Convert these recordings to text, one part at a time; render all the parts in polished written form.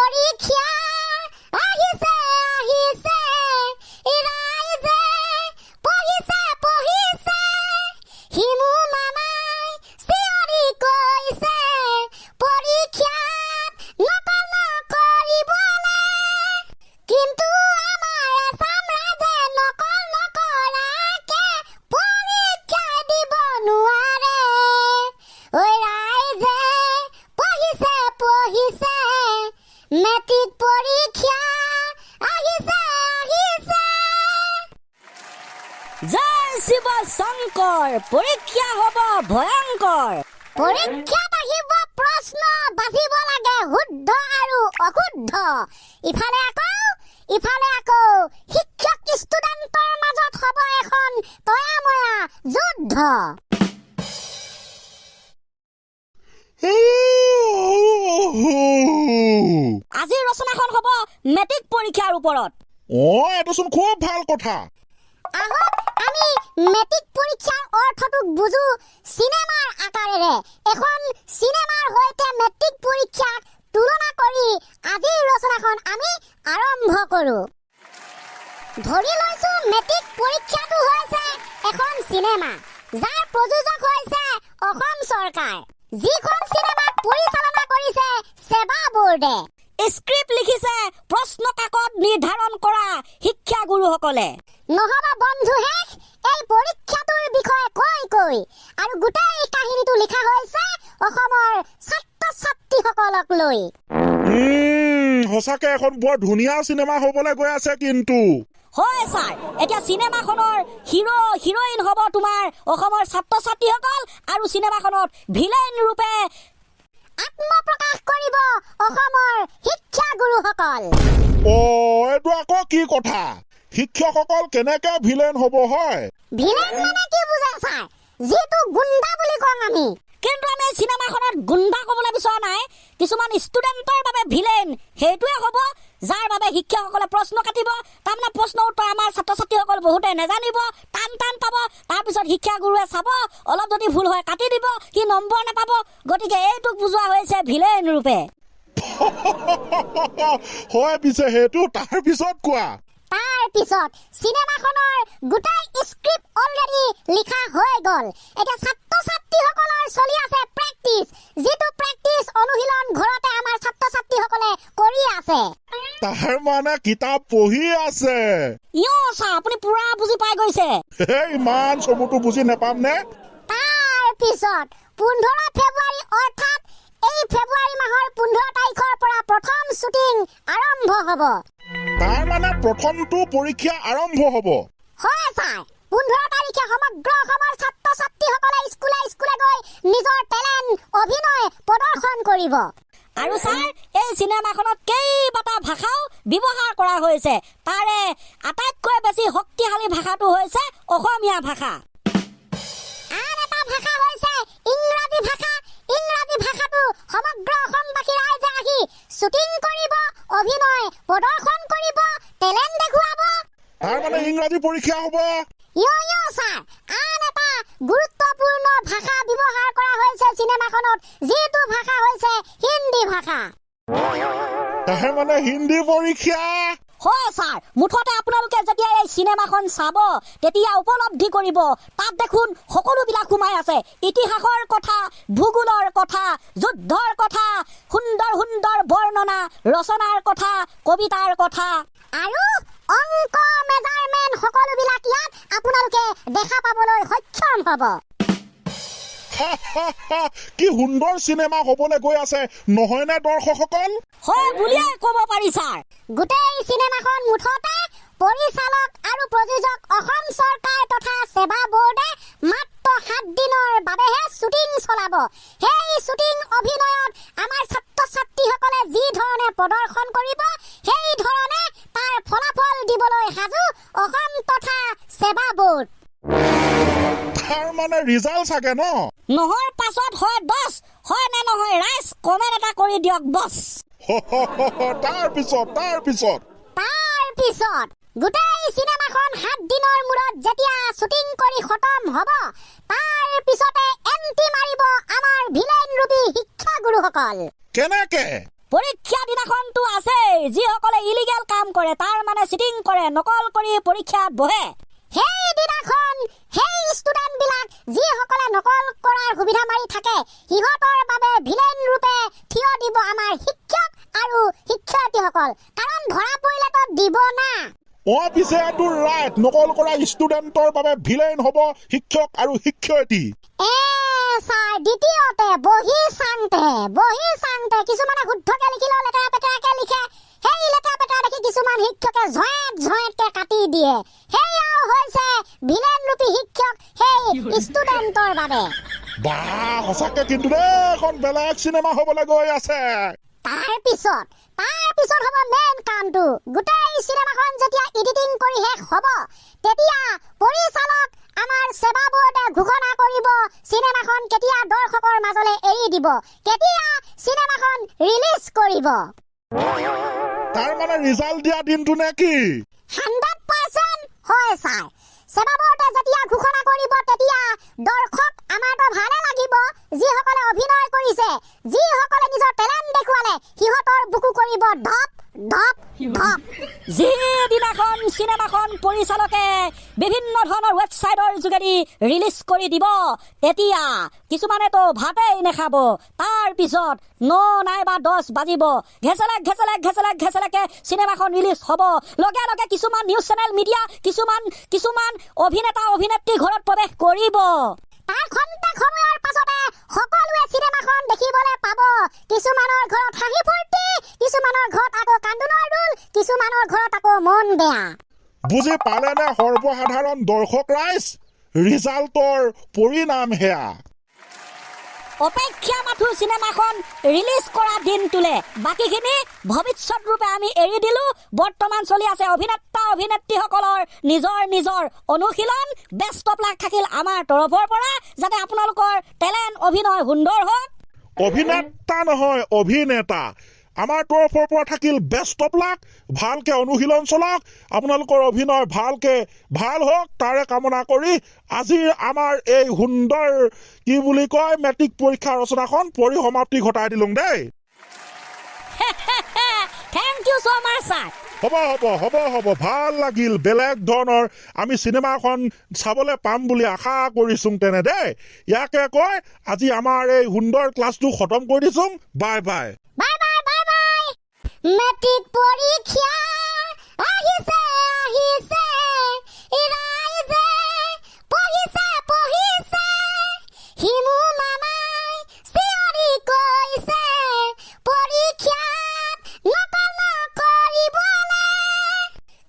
পৰীক্ষা আহিছে আহিছে ৰাইজে পঢ়িছে পঢ়িছে হিমু মামাই চিঞৰি কৈছে পৰীক্ষাত নকল নকৰিবলে কিন্তু আমাৰ এচাম ৰাইজে নকল নকৰাকে পৰীক্ষা দিব নোৱাৰে ঐ ৰাইজে পঢ়িছে পঢ়িছে মেট্ৰিক পৰীক্ষা আহিছে আহিছে জয় শিৱ শংকৰ পৰীক্ষা হ'ব ভয়ংকৰ পৰীক্ষাত আহিব প্ৰশ্ন বাছিব লাগে শুদ্ধ আৰু অশুদ্ধ ইফালে আকৌ শিক্ষক ষ্টুডেণ্টৰ মাজত হ'ব এখন তয়াময়া যুদ্ধ আজিৰ ৰচনাখন হ'ব মেট্ৰিক পৰীক্ষাৰ ওপৰত এইটোচোন খুব ভাল কথা আহক আমি মেট্ৰিক পৰীক্ষাৰ অৰ্থটো বুজো চিনেমাৰ আকাৰেৰে এখন চিনেমাৰ সৈতে মেট্ৰিক পৰীক্ষাক তুলনা কৰি আজিৰ ৰচনাখন আমি আৰম্ভ কৰোঁ ধৰি লৈছো মেট্ৰিক পৰীক্ষাটো হৈছে এখন চিনেমা যাৰ প্ৰযোজক হৈছে অসম চৰকাৰ যিখন চিনেমাক পৰিচালনা কৰিছে সেৱা বোৰ্ডে স্ক্ৰিপ্ট লিখিছে প্ৰশ্ন কাকত নিৰ্ধাৰণ কৰা শিক্ষাগুৰুসকলে নহব বন্ধু শেষ এই পৰীক্ষাটোৰ বিষয়ে কৈ আৰু গোটেই কাহিনীটো লিখা হৈছে অসমৰ ছাত্ৰ ছাত্ৰীসকলক লৈ সঁচাকে এখন বৰ ধুনীয়া চিনেমা হ'বলৈ গৈ আছে কিন্তু হয় ছাৰ এতিয়া চিনেমাখনৰ হিৰোইন হ'ব তোমাৰ অসমৰ ছাত্ৰ ছাত্ৰীসকল আৰু চিনেমাখনত ভিলেইন ৰূপে আত্মপ্ৰকাশ কৰিব অসমৰ শিক্ষাগুৰুসকল এইটো আকৌ কি কথা শিক্ষকসকল কেনেকে ভিলেন হ'ব হয় ভিলেন মানে কি বুজা ছাৰ যিটো গুণ্ডা বুলি কওঁ আমি কিন্তু আমি চিনেমাখনত গুণ্ডা ক'বলৈ বিচৰা নাই কিছুমান ষ্টুডেণ্টৰ বাবে ভিলেইন সেইটোৱে হ'ব যাৰ বাবে শিক্ষকসকলে প্ৰশ্ন কাটিব তাৰমানে প্ৰশ্ন উত্তৰ আমাৰ ছাত্ৰ ছাত্ৰীসকল বহুতে নেজানিব টান পাব তাৰপিছত শিক্ষাগুৰুৱে চাব অলপ যদি ভুল হয় কাটি দিব কি নম্বৰ নাপাব গতিকে এইটোক বুজোৱা হৈছে ভিলেইন ৰূপে হয় পিছে সেইটো তাৰ পিছত কোৱা তাৰ পিছত চিনেমাখনৰ গোটেই স্ক্ৰিপ্ট অলৰেডি লিখা হৈ গ'ল এতিয়া ছাত্ৰ ছাত্ৰীসকলৰ চলি আছে প্ৰেক্টিচ যিটো প্ৰেক্টিচ অনুশীলন ঘৰতে আমাৰ ছাত্ৰ ছাত্ৰীসকলে কৰি আছে তাৰ মানে কিতাপ পঢ়ি আছে ছাৰ আপুনি পুৰা বুজি পাই গৈছে ইমান চমুটো বুজি নাপাম নে তাৰ পিছত 15 ফেব্ৰুৱাৰী অৰ্থাৎ এই ফেব্ৰুৱাৰী মাহৰ 15 তাৰিখৰ পৰা প্ৰথম শ্বুটিং আৰম্ভ হ'ব তাৰ মানে প্ৰথমটো পৰীক্ষা আৰম্ভ হ'ব হয় ছাৰ 15 তাৰিখে সমগ্ৰ অসমৰ ছাত্ৰ ছাত্ৰীসকলে স্কুলে গৈ নিজৰ টেলেণ্ট অভিনয় প্ৰদৰ্শন কৰিব আৰু ছাৰ এই চিনেমাখনত কেইবাটা ভাষাও ব্যৱহাৰ কৰা হৈছে তাৰে আটাইতকৈ বেছি শক্তিশালী ভাষাটো হৈছে অসমীয়া ভাষা আন এটা ভাষা হৈছে ইংৰাজী ভাষাটো সমগ্ৰ অসমবাসী ৰাইজে আহি শ্বুটিং কৰিব অভিনয় প্ৰদৰ্শন কৰিব টেলেণ্ট দেখুৱাব তাৰ মানে ইংৰাজী পৰীক্ষা হ'ব ছাৰ আন এটা গুৰুত্বপূৰ্ণ ভাষা ব্যৱহাৰ কৰা হৈছে চিনেমাখনত যিটো ভাষা হৈছে হিন্দী ভাষা তাৰ মানে হিন্দী পৰীক্ষা হয় ছাৰ মুঠতে আপোনালোকে যেতিয়া এই চিনেমাখন চাব তেতিয়া উপলব্ধি কৰিব তাত দেখোন সকলোবিলাক সোমাই আছে ইতিহাসৰ কথা ভূগোলৰ কথা যুদ্ধৰ কথা সুন্দৰ বৰ্ণনা ৰচনাৰ কথা কবিতাৰ কথা আৰু অংক মেজাৰমেণ্ট সকলোবিলাক ইয়াত আপোনালোকে দেখা পাবলৈ সক্ষম হ'ব কি সুন্দৰ চিনেমা হ'বলৈ গৈ আছে নহয়নে দৰ্শকসকল হয় বুলিয়ে ক'ব পাৰি ছাৰ গোটেই চিনেমাখন মুঠতে পৰিচালক আৰু প্ৰযোজক অসম চৰকাৰ তথা সেৱা বোৰ্ডে মাত্ৰ 7 দিনৰ বাবেহে শ্বুটিং চলাব সেই শ্বুটিং অভিনয়ত আমাৰ ছাত্ৰ ছাত্ৰীসকলে যি ধৰণে প্ৰদৰ্শন কৰিব সেই ধৰণে তাৰ ফলাফল দিবলৈ সাজু অসম তথা সেৱা বোৰ্ড তাৰ মানে ৰিজাল্ট চাগে নহৰ পাছত হয় 10 হয় নে নহয় ৰাইজ কমেণ্ট এটা কৰি দিয়ক বছ তাৰ পিছত গোটেই চিনেমাখন 7 দিনৰ মূৰত যেতিয়া শ্বুটিং কৰি খতম হ'ব তাৰ পিছতে এন্ট্ৰি মাৰিব আমাৰ ভিলেইন ৰূপী শিক্ষাগুৰুসকল কেনেকে পৰীক্ষা দিনাখনতো আছেই যিসকলে ইলিগেল কাম কৰে তাৰ মানে চিটিং কৰে নকল কৰি পৰীক্ষাত বহে সেই দিনাখন সেই ষ্টুডেন্ট বিলাক যিসকলে নকল কৰাৰ সুবিধা মাৰি থাকে সিহঁতৰ বাবে ভিলেন ৰূপে থিয় দিব আমাৰ শিক্ষক আৰু শিক্ষাৰ্থীসকল কাৰণ ধৰা পৰিলেতো দিব না পিছে তোৰ ৰাইট নকল কৰা ষ্টুডেণ্টৰ বাবে ভিলেন হ'ব শিক্ষক আৰু শিক্ষয়িত্ৰী ছাৰ দ্বিতীয়তে বহি চাংতে কিছুমানে শুদ্ধকে লিখিলেও লেতেৰা পেতেৰাকে লিখে সেই লেতেৰা পেতেৰা দেখি কিছুমান শিক্ষকে ঝয়েটকে কাটি দিয়ে সেয়াও হৈছে ভিলেন ৰূপী শিক্ষক সেই ষ্টুডেণ্টৰ বাবে সঁচাকে কিন্তু দেই এখন বেলেগ চিনেমা হ'বলৈ গৈ আছে তাৰ পিছত হ'ব মেইন কামটো গোটেই চিনেমাখন যেতিয়া এডিটিং কৰি শেষ হ'ব তেতিয়া পৰিচালক আমাৰ সেৱা বোৰ্ডে ঘোষণা কৰিব চিনেমাখন কেতিয়া দৰ্শকৰ মাজলৈ এৰি দিব কেতিয়া চিনেমাখন ৰিলিজ কৰিব তাৰ মানে ৰিজাল্ট দিয়া দিনটো নে কি 100% হয় ছাৰ সেৱা বোৰ্ডে যেতিয়া ঘোষণা কৰিব তেতিয়া দৰ্শক আমাৰতো ভালে লাগিব যিসকলে অভিনয় কৰিছে যিসকলে নিজৰ টেলেণ্ট দেখুৱালে সিহঁতৰ বুকু কৰিব ধপ ধপ ধপ যিদিনাখন চিনেমাখন পৰিচালকে বিভিন্ন ধৰণৰ ৱেবছাইটৰ যোগেদি ৰিলিজ কৰি দিব তেতিয়া কিছুমানেতো ভাতেই নাখাব তাৰ পিছত 9 নাইবা 10 বাজিব ঘেচেলেকে চিনেমাখন ৰিলিজ হ'ব লগে লগে কিছুমান নিউজ চেনেল মিডিয়া কিছুমান অভিনেতা অভিনেত্ৰী ঘৰত প্ৰৱেশ কৰিব তাৰ ঘণ্টা সময়ৰ পাছতে সকলোৱে চিনেমাখন দেখিবলৈ পাব কিছুমানৰ ঘৰত হাঁহি ফূৰ্তি কিছুমানৰ ঘৰত আকৌ কান্দোনৰ ৰোল কিছুমানৰ ঘৰত আকৌ মন বেয়া বুজি পালেনে সৰ্বসাধাৰণ দৰ্শক ৰাইজ ৰিজাল্টৰ পৰিণাম হেয়া অপেক্ষা মাথো চিনেমাখন ৰিলিজ কৰা দিনটোলে বাকীখিনি ভৱিষ্যত ৰূপে আমি এৰি দিলো বৰ্তমান চলি আছে অভিনেতা অভিনেত্ৰীসকলৰ নিজৰ অনুশীলন বেষ্ট অফ লাক থাকিল আমাৰ তৰফৰ পৰা যাতে আপোনালোকৰ টেলেণ্ট অভিনয় সুন্দৰ হওক অভিনেতা নহয় অভিনেতা আমাৰ তৰফৰ পৰা থাকিল বেষ্ট অফ লাক ভালকে অনুশীলন চলাওক আপোনালোকৰ অভিনয় ভাল হওক তাৰে কামনা কৰি আজিৰ আমাৰ এই সুন্দৰ কি বুলি কয় মেট্ৰিক পৰীক্ষা ৰচনাখন পৰিসমাপ্তি ঘটাই দিলোঁ দেই থ্যাংক ইউ সো মাচ স্যাৰ হ'ব ভাল লাগিল বেলেগ ধৰণৰ আমি চিনেমাখন চাবলৈ পাম বুলি আশা কৰিছোঁ তেনে দেই ইয়াকে কয় আজি আমাৰ এই সুন্দৰ ক্লাছটো খতম কৰি দিছোঁ বাই বাই মেট্ৰিক পৰীক্ষা আহিছে ৰাইজে পঢ়িছে হিমু মামাই চিঞৰি কৈছে পৰীক্ষাত নকল নকৰিবলে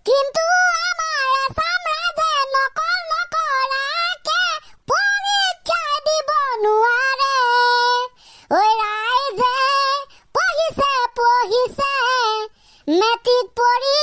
কিন্তু আমাৰ এচাম ৰাইজে নকল নকৰাকে পৰীক্ষা দিব নোৱাৰে ঐ ৰাইজে পঢ়িছে মেট্ৰিক পৰীক্ষা